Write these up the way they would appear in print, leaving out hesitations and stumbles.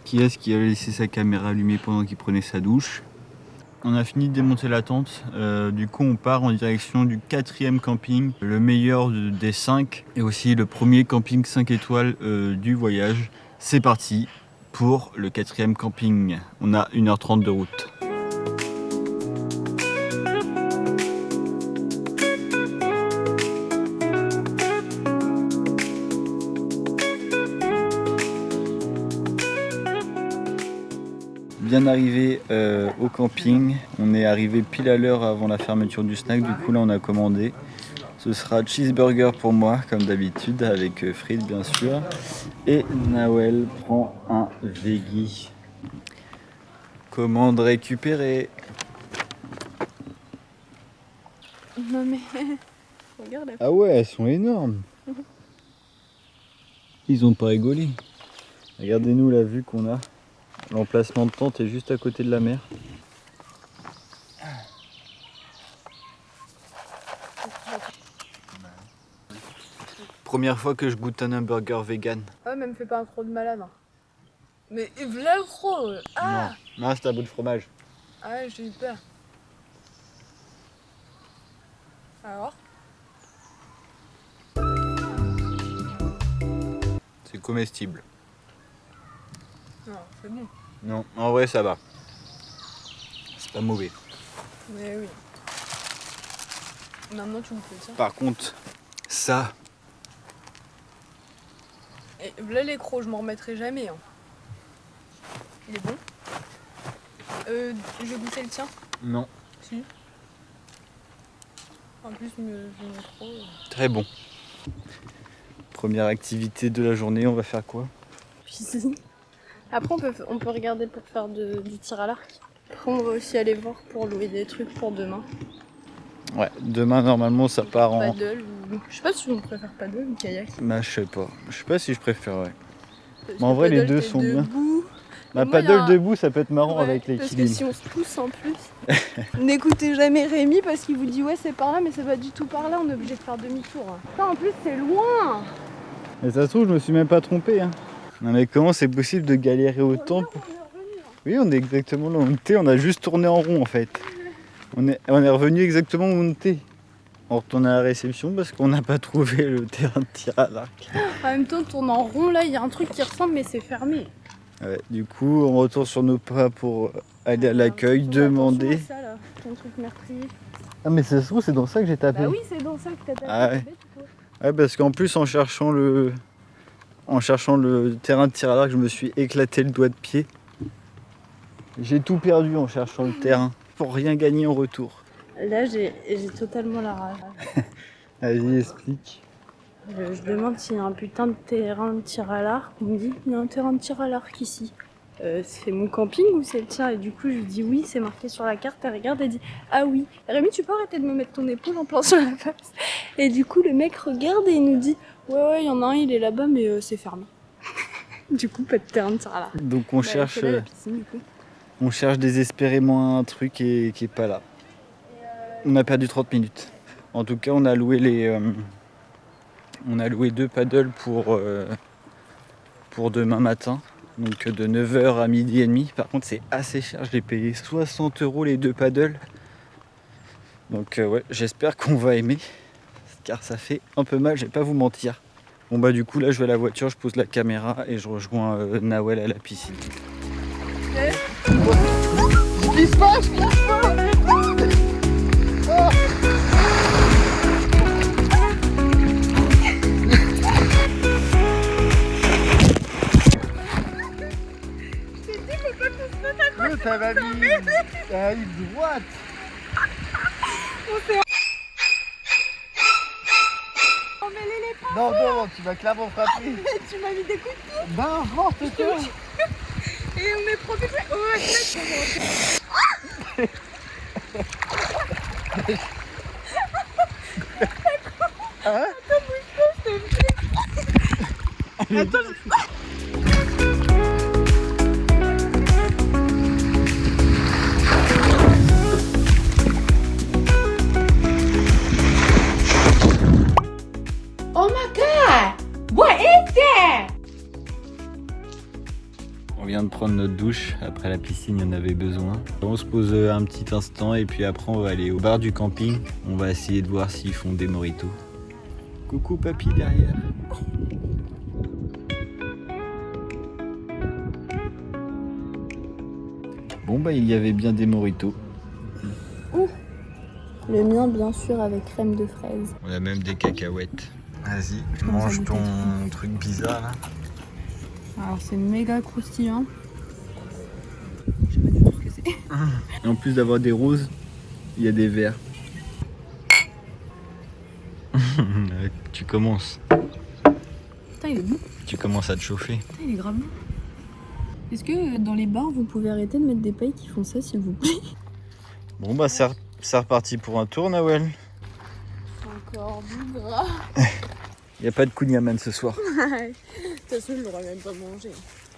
Qui est-ce qui a laissé sa caméra allumée pendant qu'il prenait sa douche? On a fini de démonter la tente, du coup on part en direction du 4e camping, le meilleur des 5 et aussi le premier camping 5 étoiles du voyage. C'est parti pour le 4e camping, on a 1h30 de route. Bien arrivé au camping, on est arrivé pile à l'heure avant la fermeture du snack, du coup là on a commandé. Ce sera cheeseburger pour moi comme d'habitude avec frites bien sûr. Et Nawel prend un veggie. Commande récupérée. Non mais regarde. Ah ouais, elles sont énormes. Ils ont pas rigolé. Regardez-nous la vue qu'on a. L'emplacement de tente est juste à côté de la mer. Première fois que je goûte un hamburger vegan. Ouais, mais me fais pas un trop de malade. Hein. Mais voilà gros. Ah Non, c'est un bout de fromage. Ah ouais, j'ai eu peur. Alors C'est comestible. Non, c'est bon. Non, en vrai ça va. C'est pas mauvais. Mais oui. Maintenant tu me fais ça. Par contre, ça, Et là les crocs, je m'en remettrai jamais. Hein. Il est bon. Je vais goûter le tien. non. Si. En plus, je me trop. Très bon. Première activité de la journée, on va faire quoi? Piscine. Après, on peut regarder pour faire du tir à l'arc. Après, on va aussi aller voir pour louer des trucs pour demain. Ouais, demain normalement ça part en... Paddle ou... Je sais pas si on préfère paddle ou kayak. Bah je sais pas. Je sais pas si je préférerais. Parce Mais en que vrai les paddle, deux t'es sont bien. debout. Bah Et moi, paddle y a un- debout ça peut être marrant Ouais, avec parce que l'équilibre. si on se pousse en plus, n'écoutez jamais Rémi parce qu'il vous dit ouais c'est par là mais c'est pas du tout par là, on est obligé de faire demi-tour. Putain, en plus c'est loin. Mais ça se trouve je me suis même pas trompé hein. Non mais comment c'est possible de galérer autant On est revenu, hein. Oui on est exactement là où on était, on a juste tourné en rond en fait. On est revenu exactement où on était. On retourne à la réception parce qu'on n'a pas trouvé le terrain de tir à l'arc. En même temps, on tourne en rond là, il y a un truc qui ressemble mais c'est fermé. Ouais, du coup on retourne sur nos pas pour aller à l'accueil, demander. Ça, là, ton truc meurtrier. Ah mais ça se trouve c'est dans ça que j'ai tapé. Bah oui, c'est dans ça que t'as tapé. Ah ouais. C'est bête, ou quoi. Ouais parce qu'en plus en cherchant le terrain de tir à l'arc je me suis éclaté le doigt de pied. J'ai tout perdu en cherchant le terrain pour rien gagner en retour. Là, j'ai totalement la rage. Vas-y explique. Je demande s'il y a un putain de terrain de tir à l'arc. On me dit il y a un terrain de tir à l'arc ici. C'est mon camping ou c'est le tien? Et du coup, je lui dis oui, c'est marqué sur la carte. Elle regarde et dit ah oui. Rémi, tu peux arrêter de me mettre ton épaule en plan sur la face? Et du coup, le mec regarde et il nous dit ouais, il y en a un, il est là-bas, mais c'est fermé. Du coup, pas de terrain de tir à l'arc. Donc on cherche. C'est là, la piscine, du coup. On cherche désespérément un truc qui est pas là. On a perdu 30 minutes. En tout cas, on a loué 2 paddles pour demain matin. Donc de 9h à 12h30. Par contre, c'est assez cher. J'ai payé 60 € les 2 paddles. Donc ouais, j'espère qu'on va aimer. Car ça fait un peu mal, je vais pas vous mentir. Bon bah du coup, là, je vais à la voiture, je pose la caméra et je rejoins Nawel à la piscine. Je glisse pas. Ça va vite. Ça arrive droite. Non, non, tu vas clairement frapper. Tu m'as mis des coups de pied N'importe quoi. et on est profité. Oh, Hein? Oh my God! What is that? On vient de prendre notre douche, après la piscine il y en avait besoin. On se pose un petit instant et puis après on va aller au bar du camping. On va essayer de voir s'ils font des mojitos. Coucou papy derrière. Bon bah il y avait bien des mojitos. Le mien bien sûr avec crème de fraise. On a même des cacahuètes. Vas-y, mange ton truc bizarre là. Alors c'est méga croustillant. Je sais pas du tout ce que c'est. Et en plus d'avoir des roses, il y a des verts. Tu commences. Putain il est bon. Tu commences à te chauffer. Putain il est grave bon. Est-ce que dans les bars vous pouvez arrêter de mettre des pailles qui font ça s'il vous plaît? Bon bah c'est reparti pour un tour Nawel. Encore du gras. Il n'y a pas de kouign-amann ce soir. De toute façon je l'aurais même pas mangé.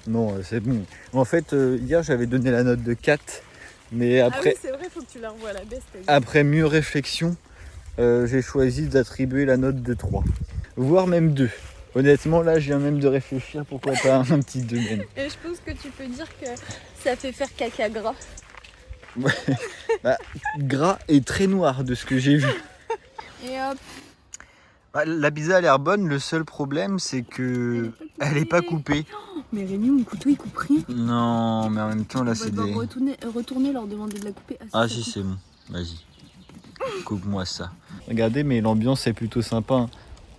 Non, c'est bon. En fait, hier j'avais donné la note de 4. Mais après, Ah oui c'est vrai, faut que tu la revoies à la baisse. après mieux réflexion, j'ai choisi d'attribuer la note de 3. Voire même 2. Honnêtement, là, je viens même de réfléchir, pourquoi pas un petit 2 même. Et je pense que tu peux dire que ça fait faire caca gras. Bah, gras et très noir de ce que j'ai vu. Et hop. Bah, la pizza a l'air bonne, le seul problème c'est que elle est pas coupée. Mais Rémi, mon couteau il coupe rien. Non, mais en même temps là c'est des... retourner leur demander de la couper. Ah si c'est bon, vas-y. Coupe-moi ça. Regardez, mais l'ambiance est plutôt sympa. Hein.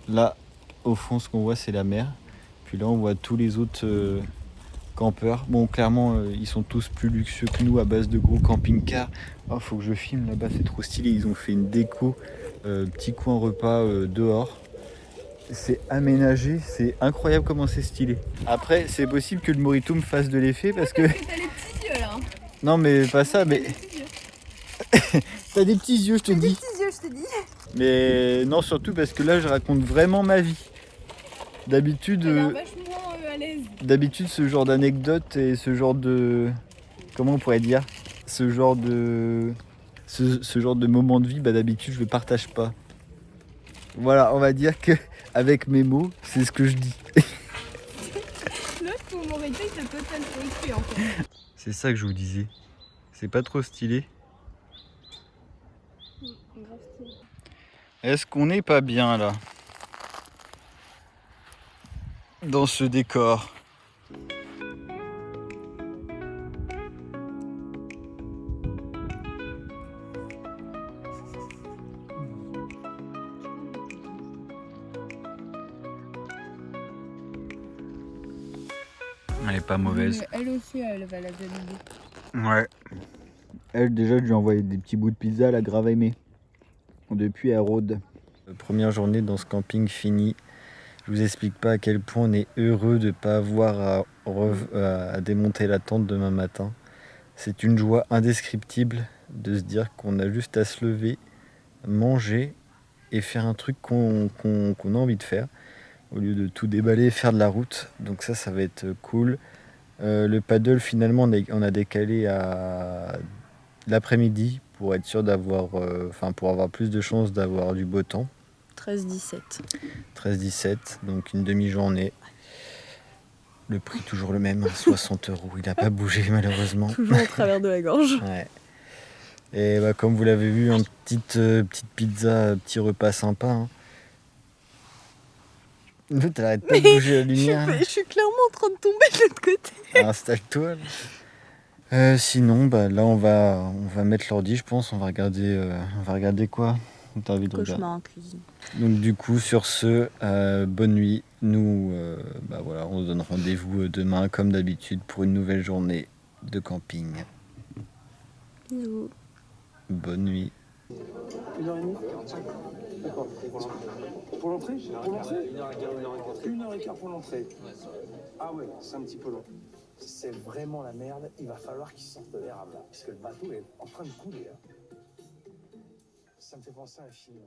Là, au fond, ce qu'on voit c'est la mer. Puis là on voit tous les autres campeurs. Bon, clairement, ils sont tous plus luxueux que nous à base de gros camping-cars. Oh, faut que je filme là-bas, c'est trop stylé. Ils ont fait une déco, petit coin repas dehors. C'est aménagé, c'est incroyable comment c'est stylé. Après, c'est possible que le mojito me fasse de l'effet parce que... T'as les petits yeux là. Non, mais pas ça, mais... T'as des petits yeux, je te dis. Des petits yeux, je te dis. Mais non, surtout parce que là, je raconte vraiment ma vie. D'habitude... vachement à l'aise. D'habitude, ce genre d'anecdote et ce genre de... Comment on pourrait dire? Ce genre de moment de vie, bah d'habitude, je le partage pas. Voilà, on va dire que avec mes mots, c'est ce que je dis. Là, ton mojito, il te total frustré en fait. C'est ça que je vous disais. C'est pas trop stylé. Grave stylé. Est-ce qu'on n'est pas bien là? Dans ce décor. Elle est pas mauvaise. Elle aussi, elle va la valider. Ouais. Elle, déjà, je lui ai envoyé des petits bouts de pizza, elle a grave aimé. Depuis, elle rôde. Première journée dans ce camping finie. Je vous explique pas à quel point on est heureux de ne pas avoir à démonter la tente demain matin. C'est une joie indescriptible de se dire qu'on a juste à se lever, manger et faire un truc qu'on a envie de faire au lieu de tout déballer et faire de la route. Donc ça va être cool. Le paddle, finalement, on a décalé à l'après-midi pour être sûr d'avoir, pour avoir plus de chances d'avoir du beau temps. 13-17. 13-17, donc une demi-journée. Le prix toujours le même, 60 €. Il n'a pas bougé malheureusement. Toujours au travers de la gorge. Ouais. Et bah, comme vous l'avez vu, une petite pizza, petit repas sympa. Hein. T'arrêtes pas de bouger la lumière. Je suis clairement en train de tomber de l'autre côté. Installe-toi. Sinon, bah, là on va mettre l'ordi, je pense. On va regarder quoi? T'as envie de regarder? Cauchemar en cuisine. Donc du coup, sur ce, bonne nuit. Nous, voilà, on se donne rendez-vous demain, comme d'habitude, pour une nouvelle journée de camping. Bisous. Bonne nuit. 1h30 D'accord. Pour l'entrée? Pour l'entrée 1h15 pour l'entrée. Ah ouais, c'est un petit peu long. C'est vraiment la merde, il va falloir qu'ils sortent de l'érable là, parce que le bateau est en train de couler. Là. Ça me fait penser à un film.